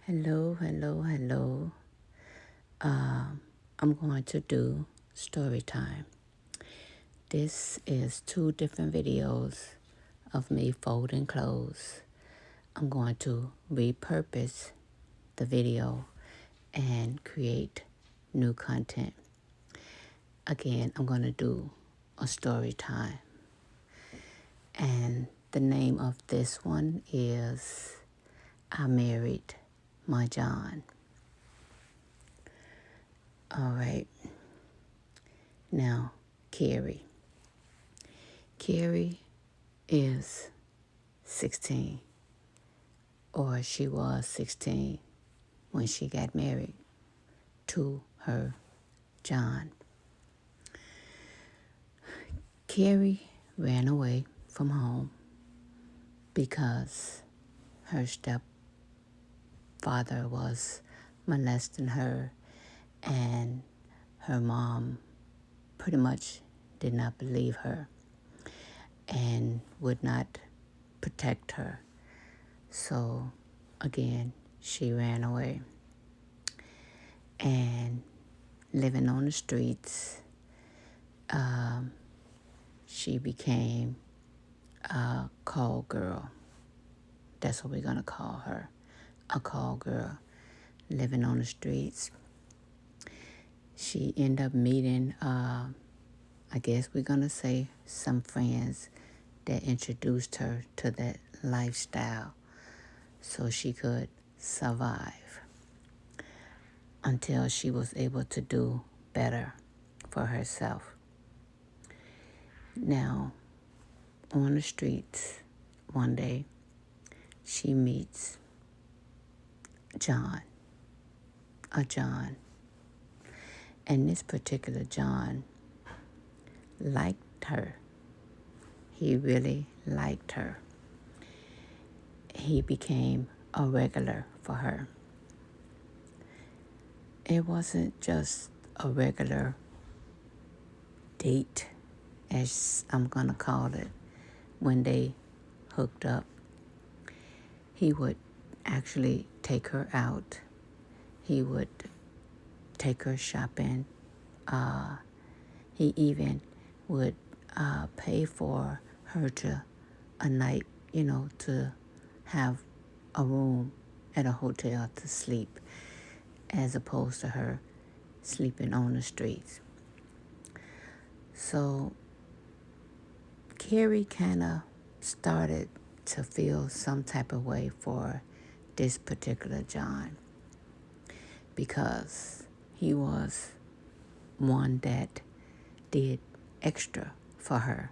Hello, hello, hello. I'm going to do story time. This is two different videos of me folding clothes. I'm going to repurpose the video and create new content. Again, I'm going to do a story time. And the name of this one is I Married My John. All right. Now, Carrie. Carrie is 16, or she was 16 when she got married to her John. Carrie ran away from home because her stepfather was molesting her, and her mom pretty much did not believe her and would not protect her. So again, she ran away and living on the streets. She became a call girl. That's what we're going to call her, a call girl, living on the streets. She ended up meeting, I guess we're going to say, some friends that introduced her to that lifestyle so she could survive until she was able to do better for herself. Now, on the streets, one day, she meets John, a John. And this particular John liked her. He really liked her. He became a regular for her. It wasn't just a regular date, as I'm going to call it, when they hooked up. He would actually take her out. He would take her shopping. He even would pay for her a night, to have a room at a hotel to sleep, as opposed to her sleeping on the streets. So Carrie kind of started to feel some type of way for this particular John, because he was one that did extra for her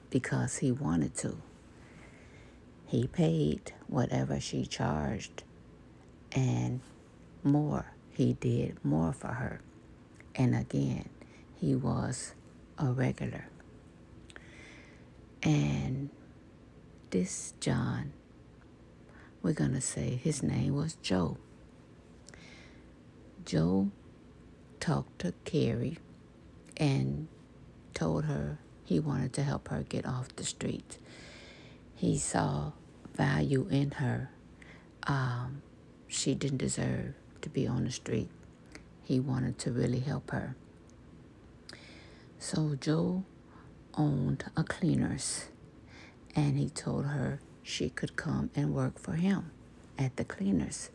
because he wanted to. He paid whatever she charged and more. He did more for her. And again, he was a regular. And this John, we're going to say his name was Joe. Joe talked to Carrie and told her he wanted to help her get off the street. He saw value in her. She didn't deserve to be on the street. He wanted to really help her. So Joe owned a cleaners, and he told her she could come and work for him at the cleaners.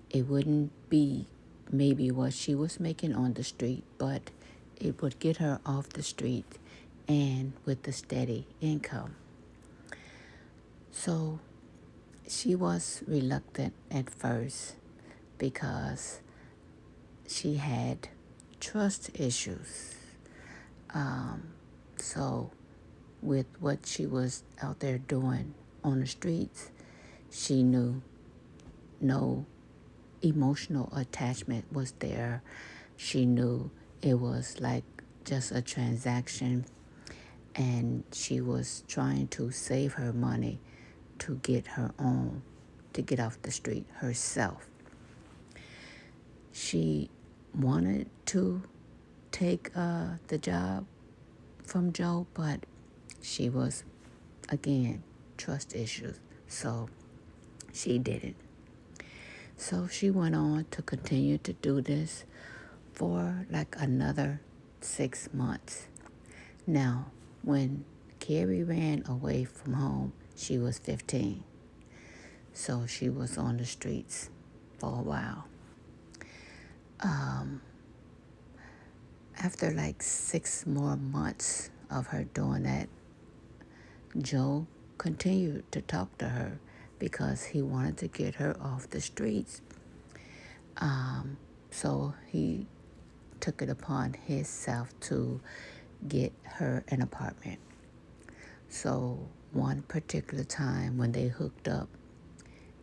It wouldn't be maybe what she was making on the street, but it would get her off the street and with a steady income. So she was reluctant at first because she had trust issues. So with what she was out there doing on the streets, she knew no emotional attachment was there. She knew it was like just a transaction, and she was trying to save her money to get off the street herself. She wanted to take the job from Joe, but she was, again, trust issues. So She didn't. So she went on to continue to do this for like another 6 months. Now, when Carrie ran away from home, she was 15. So she was on the streets for a while. After like 6 more months of her doing that, Joe continued to talk to her because he wanted to get her off the streets. So he took it upon himself to get her an apartment. So one particular time when they hooked up,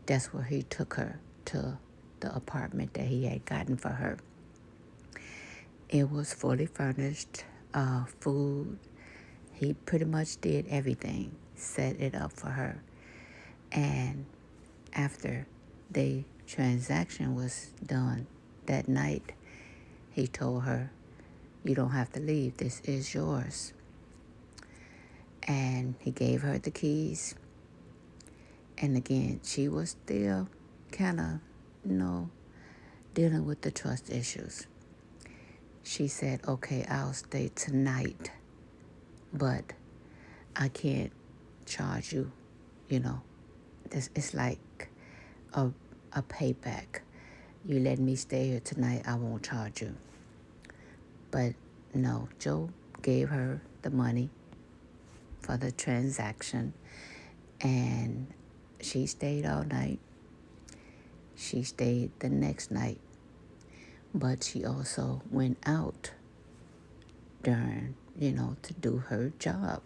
that's where he took her to the apartment that he had gotten for her. It was fully furnished, food. He pretty much did everything, set it up for her. And after the transaction was done that night, he told her, "You don't have to leave. This is yours." And he gave her the keys. And again, she was still kind of, dealing with the trust issues. She said, "Okay, I'll stay tonight, but I can't charge you, It's like a payback. You let me stay here tonight, I won't charge you." But no, Joe gave her the money for the transaction, and she stayed all night. She stayed the next night, but she also went out during, to do her job.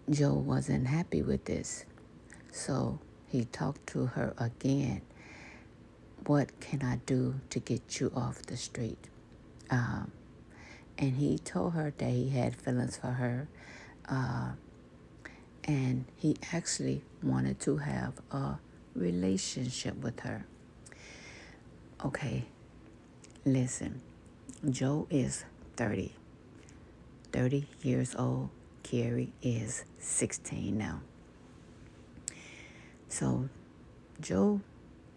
Joe wasn't happy with this, so he talked to her again. "What can I do to get you off the street?" And he told her that he had feelings for her, and he actually wanted to have a relationship with her. Okay, listen, Joe is 30 years old. Carrie is 16 now. So Joe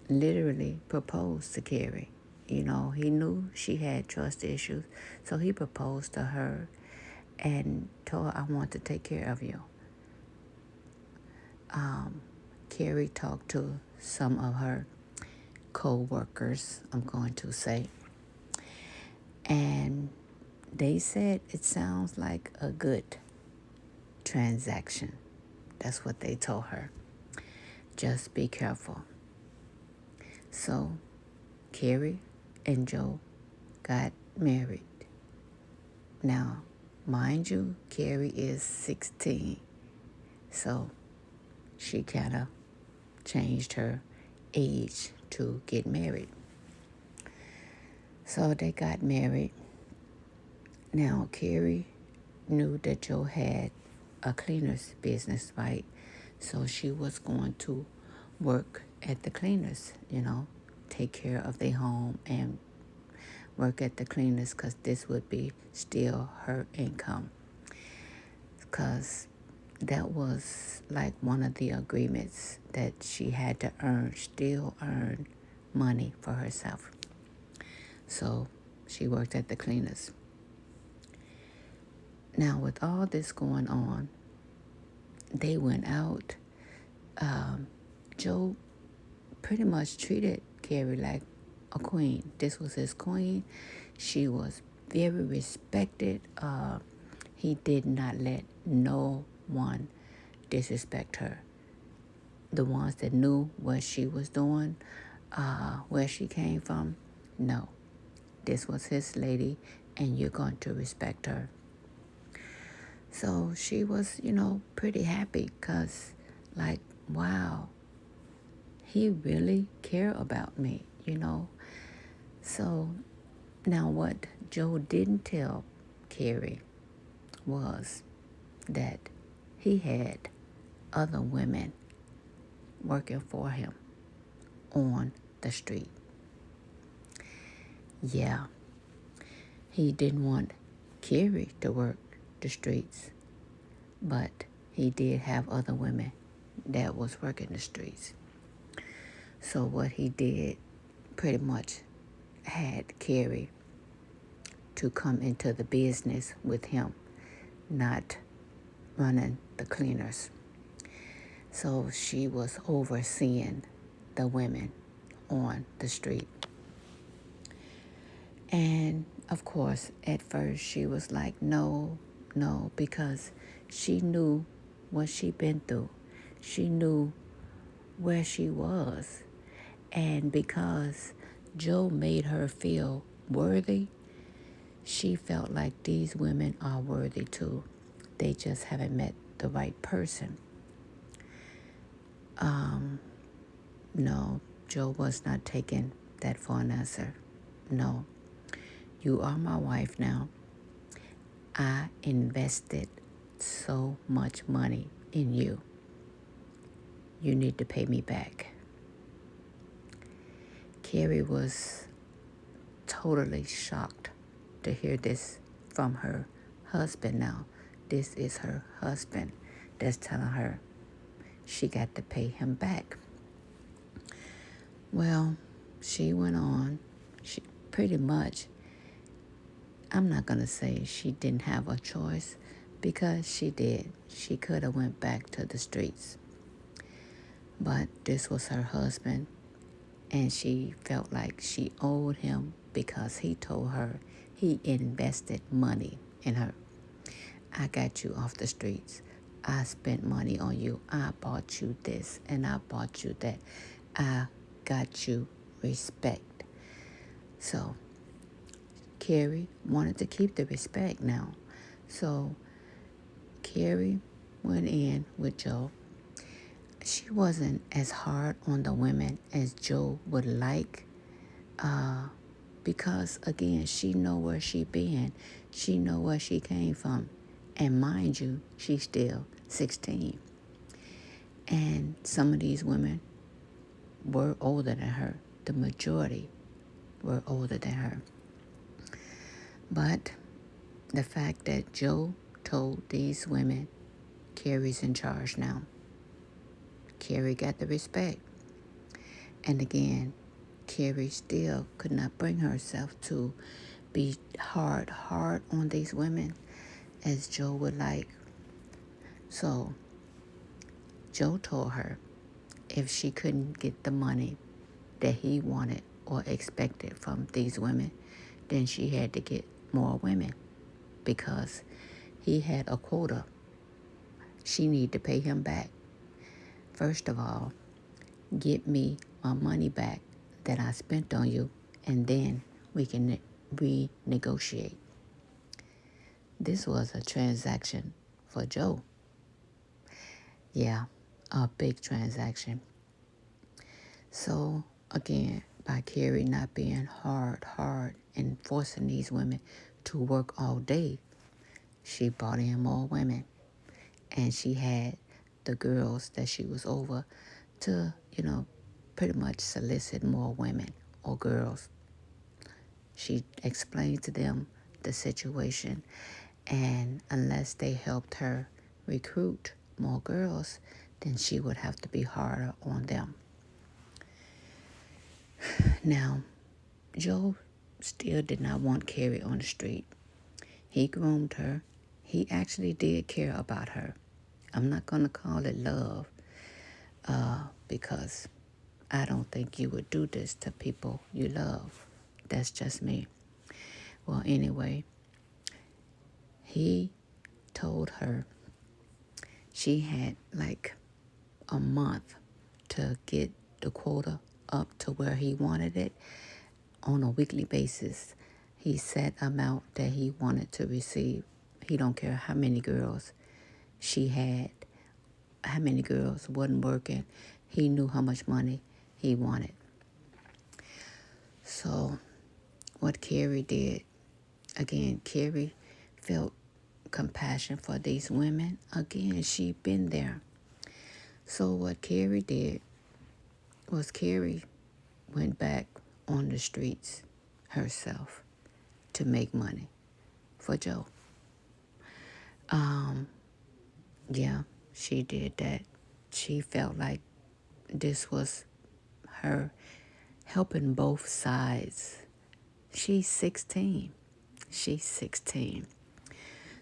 literally proposed to Carrie. He knew she had trust issues, so he proposed to her and told her, "I want to take care of you." Carrie talked to some of her co-workers, I'm going to say, and they said it sounds like a good transaction. That's what they told her. Just be careful. So Carrie and Joe got married. Now, mind you, Carrie is 16, so she kind of changed her age to get married. So they got married. Now, Carrie knew that Joe had a cleaner's business, right? So she was going to work at the cleaners, take care of their home and work at the cleaners, because this would be still her income. Because that was like one of the agreements that she had to still earn money for herself. So she worked at the cleaners. Now, with all this going on, they went out. Joe pretty much treated Carrie like a queen. This was his queen. She was very respected. He did not let no one disrespect her. The ones that knew what she was doing, where she came from, no. This was his lady, and you're going to respect her. So she was, pretty happy, because, like, wow, he really cared about me, So now what Joe didn't tell Carrie was that he had other women working for him on the street. Yeah, he didn't want Carrie to work the streets, but he did have other women that was working the streets. So what he did pretty much had Carrie to come into the business with him, not running the cleaners. So she was overseeing the women on the street. And of course, at first she was like, no, no, because she knew what she'd been through. She knew where she was. And because Joe made her feel worthy, she felt like these women are worthy too. They just haven't met the right person. No, Joe was not taking that for an answer. No, you are my wife now. I invested so much money in you. You need to pay me back. Carrie was totally shocked to hear this from her husband now. This is her husband that's telling her she got to pay him back. Well, she went on. She pretty much, I'm not going to say she didn't have a choice, because she did. She could have went back to the streets. But this was her husband, and she felt like she owed him because he told her he invested money in her. I got you off the streets. I spent money on you. I bought you this and I bought you that. I got you respect. So Carrie wanted to keep the respect now. So Carrie went in with Joe. She wasn't as hard on the women as Joe would like, because again, she know where she been. She know where she came from. And mind you, she's still 16. And some of these women were older than her. The majority were older than her. But the fact that Joe told these women, Carrie's in charge now. Carrie got the respect. And again, Carrie still could not bring herself to be hard on these women as Joe would like. So Joe told her if she couldn't get the money that he wanted or expected from these women, then she had to get more women, because he had a quota. She needed to pay him back. First of all, get me my money back that I spent on you, and then we can renegotiate. This was a transaction for Joe. Yeah, a big transaction. So again, by Carrie not being hard, and forcing these women to work all day, she brought in more women. And she had the girls that she was over to, pretty much solicit more women or girls. She explained to them the situation, and unless they helped her recruit more girls, then she would have to be harder on them. Now, Joe still did not want Carrie on the street. He groomed her. He actually did care about her. I'm not going to call it love, because I don't think you would do this to people you love. That's just me. Well, anyway, he told her she had like a month to get the quota up to where he wanted it on a weekly basis. He set amount that he wanted to receive. He don't care how many girls she had, how many girls wasn't working. He knew how much money he wanted. So what Carrie did, again, Carrie felt compassion for these women. Again, she'd been there. So what Carrie did was Carrie went back on the streets herself to make money for Joe. Yeah, she did that. she felt like this was her helping both sides. She's 16. She's 16.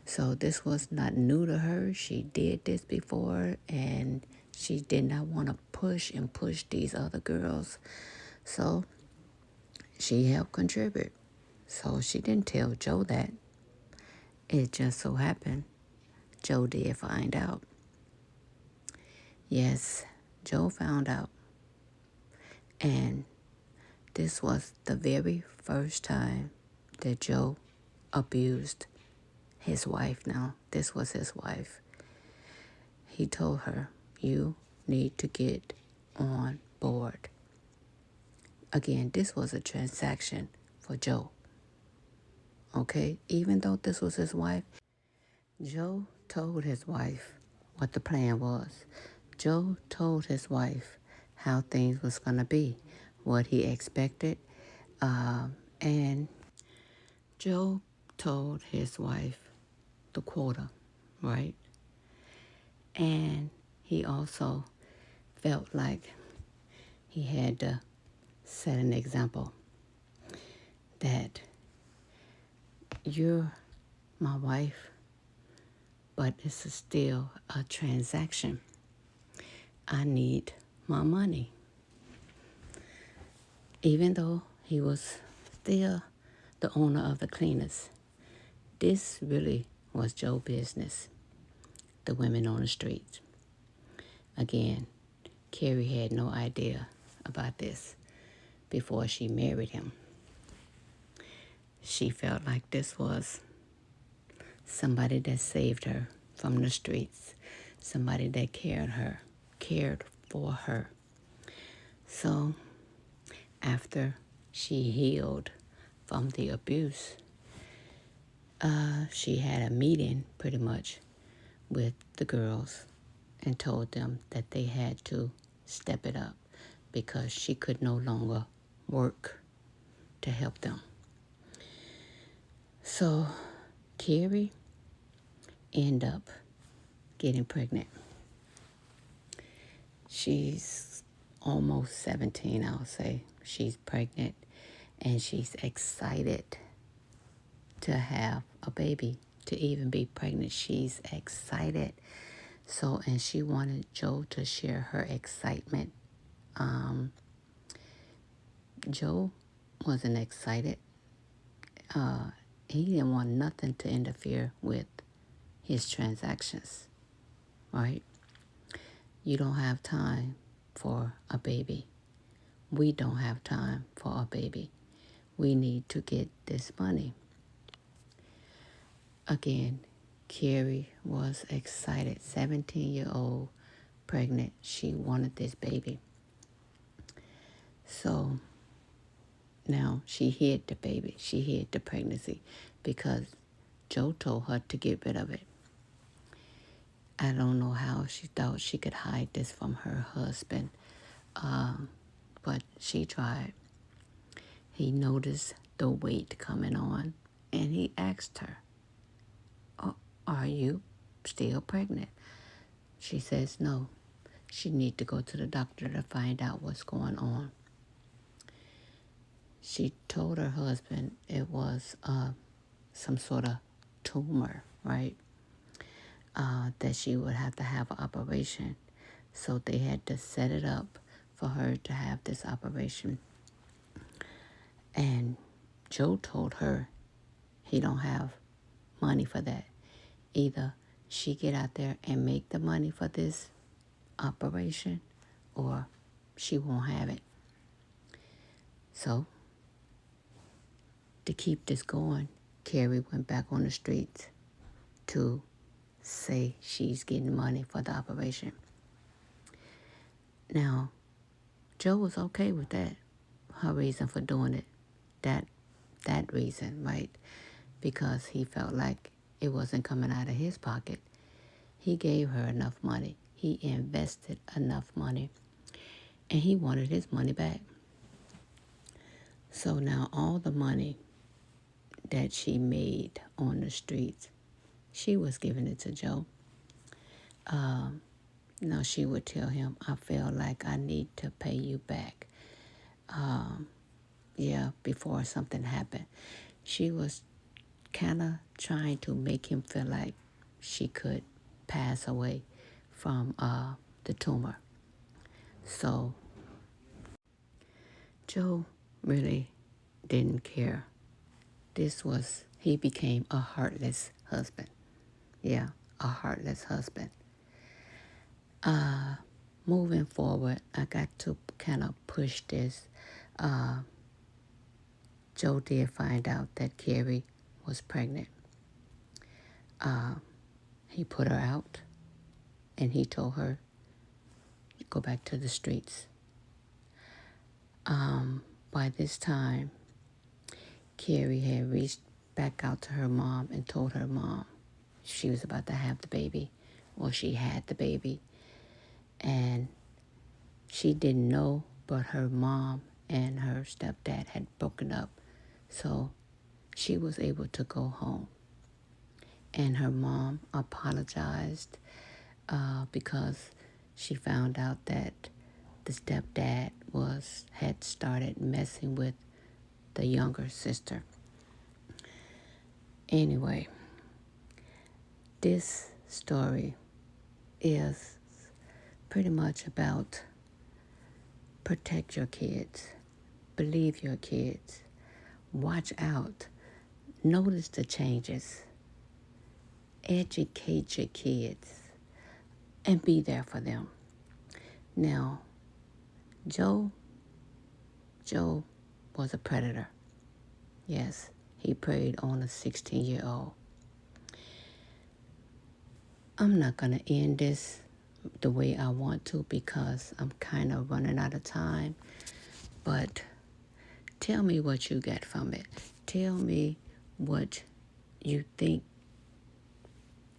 So this was not new to her. She did this before, and she did not want to push these other girls. So she helped contribute. So she didn't tell Joe that. It just so happened Joe did find out. Yes, Joe found out. And this was the very first time that Joe abused his wife. Now, this was his wife. He told her, you need to get on board. Again, this was a transaction for Joe. Okay? Even though this was his wife, Joe told his wife what the plan was. Joe told his wife how things was going to be, what he expected. And Joe told his wife the quota, right? And he also felt like he had to set an example that you're my wife, but this is still a transaction. I need my money. Even though he was still the owner of the cleaners, this really was Joe's business, the women on the streets. Again, Carrie had no idea about this before she married him. She felt like this was somebody that saved her from the streets, somebody that cared for her. So after she healed from the abuse, she had a meeting pretty much with the girls and told them that they had to step it up because she could no longer work to help them. So Carrie ended up getting pregnant. She's almost 17, I'll say. She's pregnant and she's excited to have a baby, to even be pregnant. She's excited. So, and she wanted Joe to share her excitement. Joe wasn't excited. He didn't want nothing to interfere with his transactions, right? You don't have time for a baby. We don't have time for a baby. We need to get this money. Again, Carrie was excited. 17-year-old pregnant. She wanted this baby. So now she hid the baby. She hid the pregnancy because Joe told her to get rid of it. I don't know how she thought she could hide this from her husband, but she tried. He noticed the weight coming on, and he asked her, are you still pregnant? She says no. She needs to go to the doctor to find out what's going on. She told her husband it was some sort of tumor, right? That she would have to have an operation. So they had to set it up for her to have this operation. And Joe told her he don't have money for that. Either she get out there and make the money for this operation or she won't have it. So to keep this going, Carrie went back on the streets to say she's getting money for the operation. Now, Joe was okay with that, her reason for doing it, that reason, right? Because he felt like it wasn't coming out of his pocket. He gave her enough money. He invested enough money, and he wanted his money back. So now all the money that she made on the streets, she was giving it to Joe. No, she would tell him, I feel like I need to pay you back. Before something happened. She was kind of trying to make him feel like she could pass away from the tumor. So Joe really didn't care. He became a heartless husband. Yeah, a heartless husband. Moving forward, I got to kind of push this. Joe did find out that Carrie was pregnant. He put her out and he told her, go back to the streets. By this time, Carrie had reached back out to her mom and told her mom she was about to have the baby, or she had the baby. And she didn't know, but her mom and her stepdad had broken up. So she was able to go home. And her mom apologized because she found out that the stepdad had started messing with the younger sister. Anyway, this story is pretty much about protect your kids, believe your kids, watch out, notice the changes, educate your kids, and be there for them. Now, Joe was a predator. Yes, he preyed on a 16-year-old. I'm not going to end this the way I want to because I'm kind of running out of time. But tell me what you got from it. Tell me what you think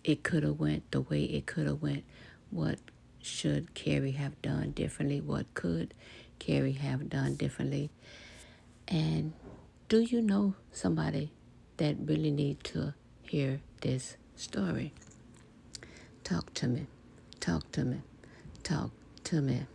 it could have went the way it could have went. What should Carrie have done differently? What could Carrie have done differently? And do you know somebody that really need to hear this story? Talk to me. Talk to me. Talk to me.